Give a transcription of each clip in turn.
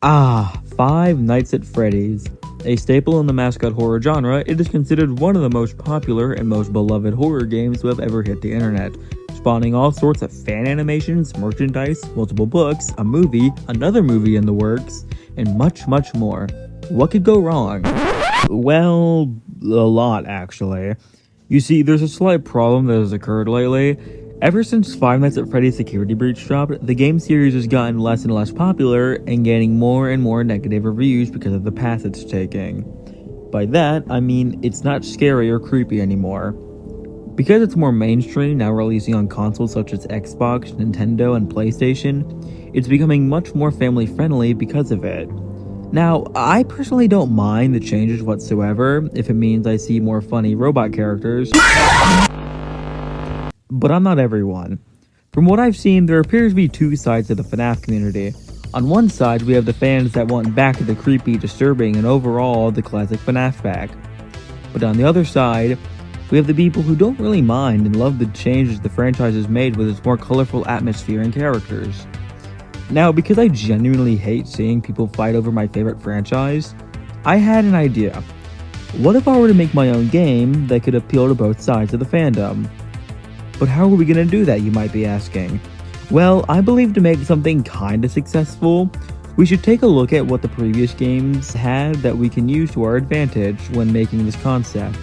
Five Nights at Freddy's. A staple in the mascot horror genre, it is considered one of the most popular and most beloved horror games to have ever hit the internet, spawning all sorts of fan animations, merchandise, multiple books, a movie, another movie in the works, and much, much more. What could go wrong? Well, a lot actually. You see, there's a slight problem that has occurred lately. Ever since Five Nights at Freddy's Security Breach dropped, the game series has gotten less and less popular and gaining more and more negative reviews because of the path it's taking. By that, I mean it's not scary or creepy anymore. Because it's more mainstream, now releasing on consoles such as Xbox, Nintendo, and PlayStation, it's becoming much more family friendly because of it. Now, I personally don't mind the changes whatsoever if it means I see more funny robot characters. But I'm not everyone. From what I've seen, there appears to be two sides to the FNaF community. On one side, we have the fans that want back the creepy, disturbing, and overall the classic FNaF back. But on the other side, we have the people who don't really mind and love the changes the franchise has made with its more colorful atmosphere and characters. Now, because I genuinely hate seeing people fight over my favorite franchise, I had an idea. What if I were to make my own game that could appeal to both sides of the fandom? But how are we going to do that, you might be asking? Well, I believe to make something kinda successful, we should take a look at what the previous games had that we can use to our advantage when making this concept.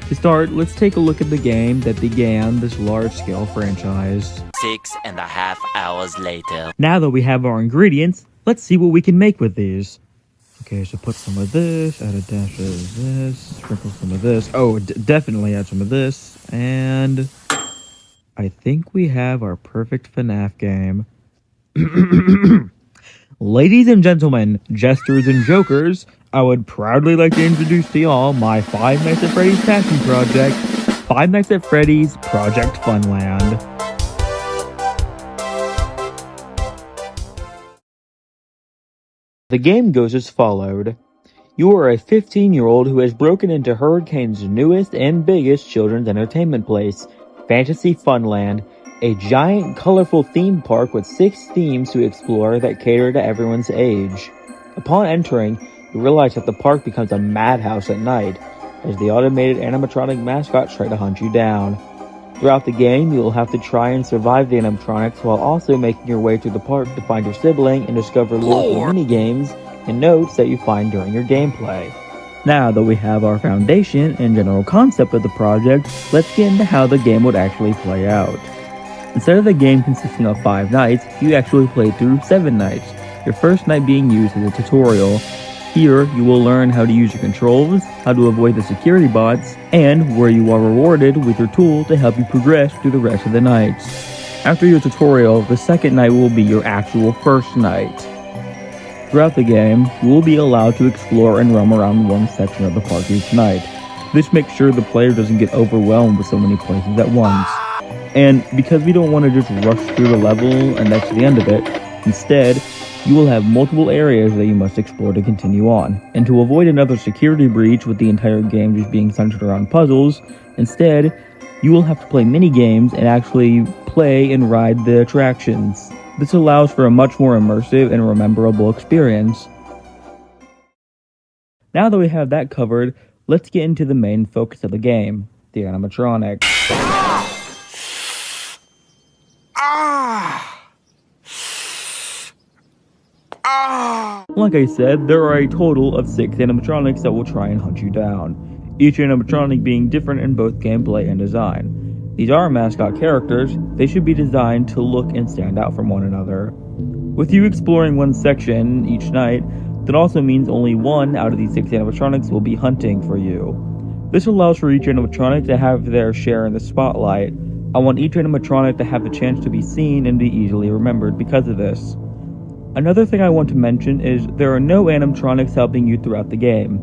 To start, let's take a look at the game that began this large-scale franchise. 6.5 hours later. Now that we have our ingredients, let's see what we can make with these. Okay, so put some of this, add a dash of this, sprinkle some of this. Oh, definitely add some of this, and I think we have our perfect FNaF game. Ladies and gentlemen, jesters and jokers, I would proudly like to introduce to y'all my Five Nights at Freddy's passion project, Five Nights at Freddy's Project Funland. The game goes as followed. You are a 15-year-old who has broken into Hurricane's newest and biggest children's entertainment place, Fantasy Funland, a giant, colorful theme park with 6 themes to explore that cater to everyone's age. Upon entering, you realize that the park becomes a madhouse at night, as the automated animatronic mascots try to hunt you down. Throughout the game, you will have to try and survive the animatronics while also making your way through the park to find your sibling and discover local mini-games and notes that you find during your gameplay. Now that we have our foundation and general concept of the project, let's get into how the game would actually play out. Instead of the game consisting of 5 nights, you actually play through 7 nights, your first night being used as a tutorial. Here, you will learn how to use your controls, how to avoid the security bots, and where you are rewarded with your tool to help you progress through the rest of the nights. After your tutorial, the second night will be your actual first night. Throughout the game, you will be allowed to explore and roam around one section of the park each night. This makes sure the player doesn't get overwhelmed with so many places at once. And because we don't want to just rush through the level and that's the end of it, instead, you will have multiple areas that you must explore to continue on. And to avoid another security breach with the entire game just being centered around puzzles, instead, you will have to play mini-games and actually play and ride the attractions. This allows for a much more immersive and rememberable experience. Now that we have that covered, let's get into the main focus of the game, the animatronic. Like I said, there are a total of 6 animatronics that will try and hunt you down, each animatronic being different in both gameplay and design. These are mascot characters, they should be designed to look and stand out from one another. With you exploring one section each night, that also means only 1 out of these 6 animatronics will be hunting for you. This allows for each animatronic to have their share in the spotlight. I want each animatronic to have the chance to be seen and be easily remembered because of this. Another thing I want to mention is there are no animatronics helping you throughout the game.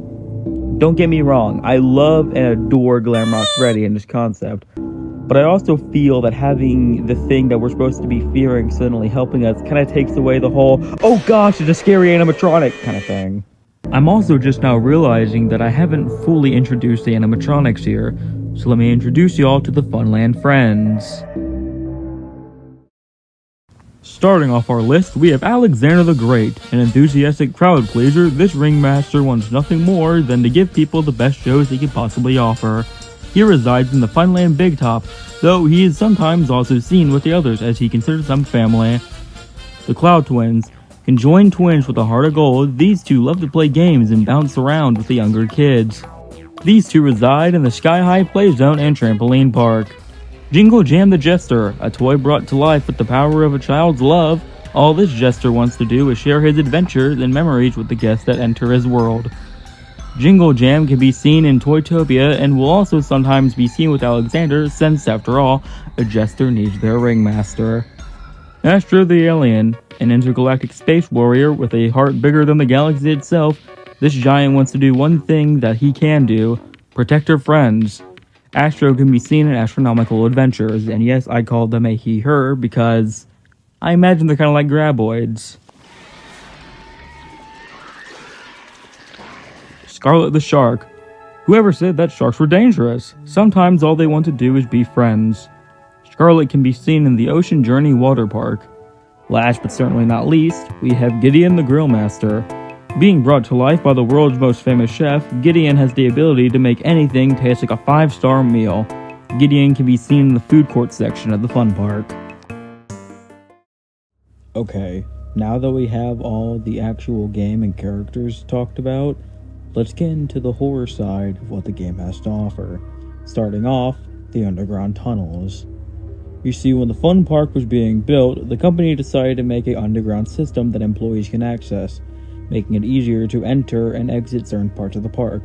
Don't get me wrong, I love and adore Glamrock Freddy and this concept, but I also feel that having the thing that we're supposed to be fearing suddenly helping us kind of takes away the whole, oh gosh, it's a scary animatronic kind of thing. I'm also just now realizing that I haven't fully introduced the animatronics here, so let me introduce y'all to the Funland friends. Starting off our list, we have Alexander the Great. An enthusiastic crowd pleaser, this ringmaster wants nothing more than to give people the best shows he can possibly offer. He resides in the Funland Big Top, though he is sometimes also seen with the others as he considers them family. The Cloud Twins. Conjoined twins with a heart of gold, these two love to play games and bounce around with the younger kids. These two reside in the Sky High Play Zone and Trampoline Park. Jingle Jam the Jester, a toy brought to life with the power of a child's love. All this jester wants to do is share his adventures and memories with the guests that enter his world. Jingle Jam can be seen in Toytopia and will also sometimes be seen with Alexander, since, after all, a jester needs their ringmaster. Astro the Alien, an intergalactic space warrior with a heart bigger than the galaxy itself, this giant wants to do one thing that he can do: protect her friends. Astro can be seen in astronomical adventures, and yes, I called them a he/her because I imagine they're kind of like graboids. Scarlet the Shark. Whoever said that sharks were dangerous? Sometimes all they want to do is be friends. Scarlet can be seen in the Ocean Journey Water Park. Last but certainly not least, we have Gideon the Grill Master. Being brought to life by the world's most famous chef, Gideon has the ability to make anything taste like a 5-star meal. Gideon can be seen in the food court section of the fun park. Okay, now that we have all the actual game and characters talked about, let's get into the horror side of what the game has to offer. Starting off, the underground tunnels. You see, when the fun park was being built, the company decided to make an underground system that employees can access, making it easier to enter and exit certain parts of the park.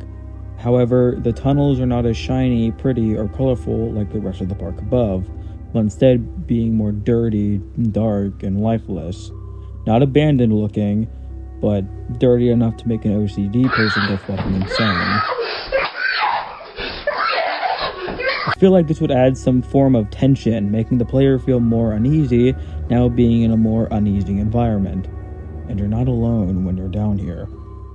However, the tunnels are not as shiny, pretty, or colorful like the rest of the park above, but instead being more dirty, dark, and lifeless. Not abandoned looking, but dirty enough to make an OCD person go fucking insane. I feel like this would add some form of tension, making the player feel more uneasy, now being in a more uneasy environment. And you're not alone when you're down here.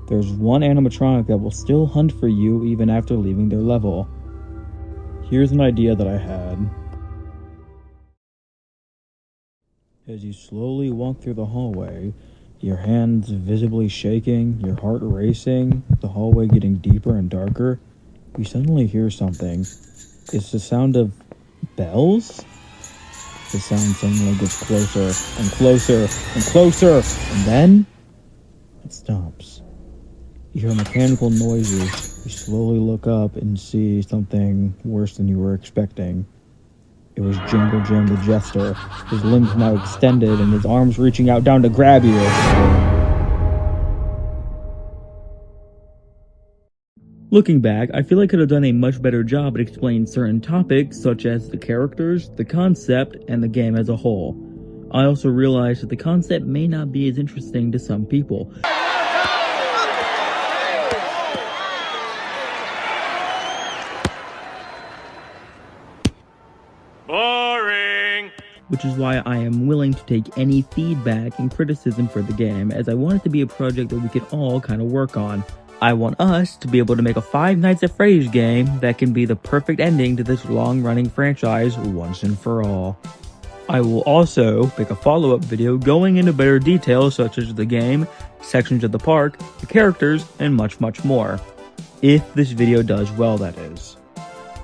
There's one animatronic that will still hunt for you even after leaving their level. Here's an idea that I had. As you slowly walk through the hallway, your hands visibly shaking, your heart racing, the hallway getting deeper and darker, you suddenly hear something. It's the sound of bells? The sound suddenly gets closer and closer and closer, and then it stops. You hear mechanical noises. You slowly look up and see something worse than you were expecting. It was Jingle Jam the Jester, his limbs now extended and his arms reaching out down to grab you. Looking back, I feel I could have done a much better job at explaining certain topics such as the characters, the concept, and the game as a whole. I also realized that the concept may not be as interesting to some people. Boring! Which is why I am willing to take any feedback and criticism for the game, as I want it to be a project that we could all kind of work on. I want us to be able to make a Five Nights at Freddy's game that can be the perfect ending to this long-running franchise once and for all. I will also make a follow-up video going into better details such as the game, sections of the park, the characters, and much, much more. If this video does well, that is.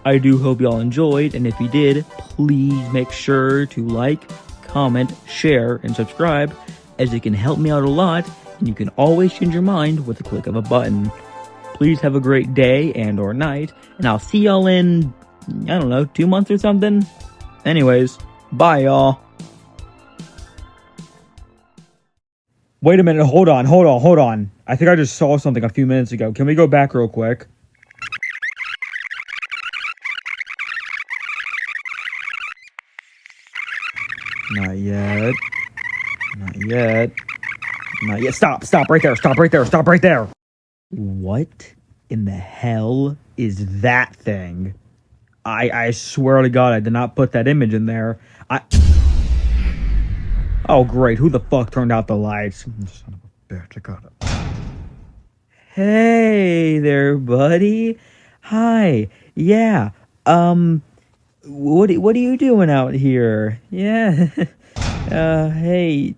I do hope y'all enjoyed, and if you did, please make sure to like, comment, share, and subscribe, as it can help me out a lot, and you can always change your mind with a click of a button. Please have a great day and or night, and I'll see y'all in, I don't know, 2 months or something? Anyways, bye y'all. Wait a minute, hold on. I think I just saw something a few minutes ago. Can we go back real quick? Not yet. Stop right there. What in the hell is that thing? I swear to God, I did not put that image in there. Oh great, who the fuck turned out the lights? Son of a bitch, I got it. Hey there, buddy. Hi. Yeah. What are you doing out here? Yeah. Hey,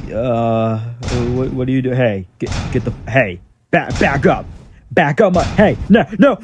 what do you do? Hey, get the, hey, back up, hey, no,